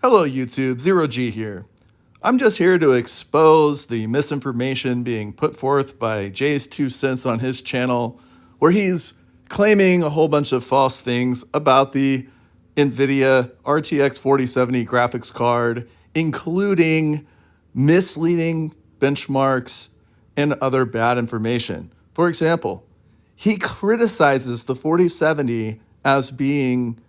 Hello YouTube, Zero G here. I'm just here to expose the misinformation being put forth by Jay's 2 cents on his channel, where he's claiming a whole bunch of false things about the NVIDIA RTX 4070 graphics card, including misleading benchmarks and other bad information. For example, he criticizes the 4070 as being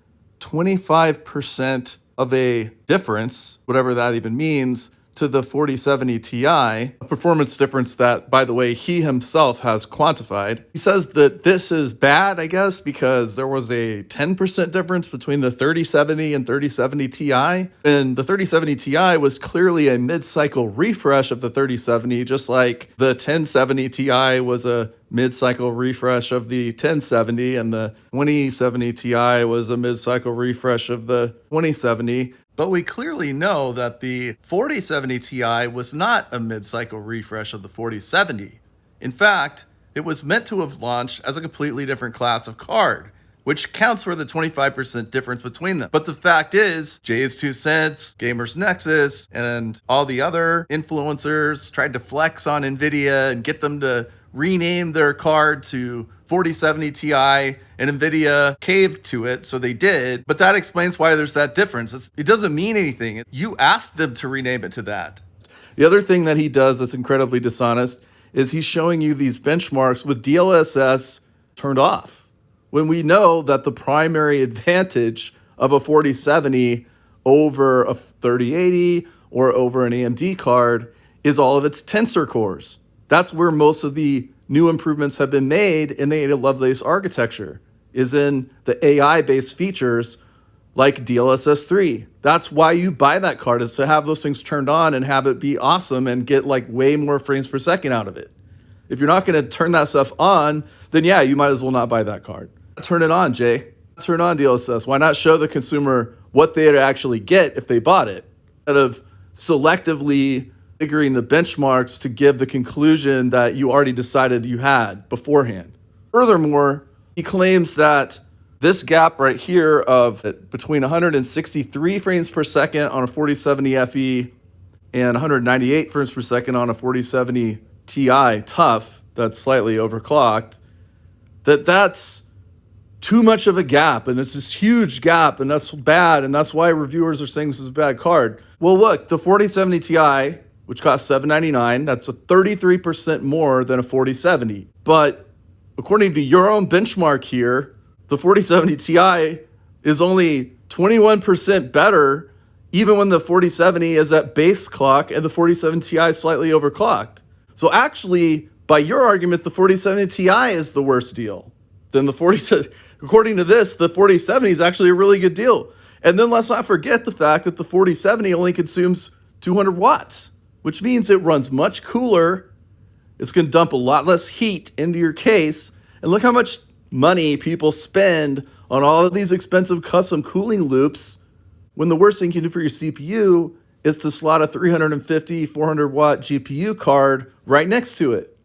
25% of a difference, whatever that even means, to the 4070 Ti, a performance difference that, by the way, he himself has quantified. He says that this is bad, I guess, because there was a 10% difference between the 3070 and 3070 Ti, and the 3070 Ti was clearly a mid-cycle refresh of the 3070, just like the 1070 Ti was a mid-cycle refresh of the 1070, and the 2070 Ti was a mid-cycle refresh of the 2070. But we clearly know that the 4070 Ti was not a mid-cycle refresh of the 4070. In fact, it was meant to have launched as a completely different class of card, which counts for the 25% difference between them. But the fact is, Jay's 2 cents, Gamers Nexus, and all the other influencers tried to flex on NVIDIA and get them to rename their card to 4070 Ti, and NVIDIA caved to it, so they did. But that explains why there's that difference. It doesn't mean anything. You asked them to rename it to that. The other thing that he does that's incredibly dishonest is he's showing you these benchmarks with DLSS turned off, when we know that the primary advantage of a 4070 over a 3080 or over an AMD card is all of its tensor cores. That's where most of the new improvements have been made in the Ada Lovelace architecture, is in the AI-based features like DLSS 3. That's why you buy that card, is to have those things turned on and have it be awesome and get like way more frames per second out of it. If you're not going to turn that stuff on, then yeah, you might as well not buy that card. Turn it on, Jay. Turn on DLSS. Why not show the consumer what they'd actually get if they bought it, instead of selectively figuring the benchmarks to give the conclusion that you already decided you had beforehand. Furthermore, he claims that this gap right here of between 163 frames per second on a 4070 FE and 198 frames per second on a 4070 Ti tough, that's slightly overclocked, that's too much of a gap, and it's this huge gap, and that's bad, and that's why reviewers are saying this is a bad card. Well, look, the 4070 Ti, which costs $799, that's a 33% more than a 4070. But according to your own benchmark here, the 4070 Ti is only 21% better, even when the 4070 is at base clock and the 4070 Ti is slightly overclocked. So actually, by your argument, the 4070 Ti is the worst deal. Then the 4070, according to this, the 4070 is actually a really good deal. And then let's not forget the fact that the 4070 only consumes 200 watts. Which means it runs much cooler, it's going to dump a lot less heat into your case, and look how much money people spend on all of these expensive custom cooling loops, when the worst thing you can do for your CPU is to slot a 350, 400 watt GPU card right next to it.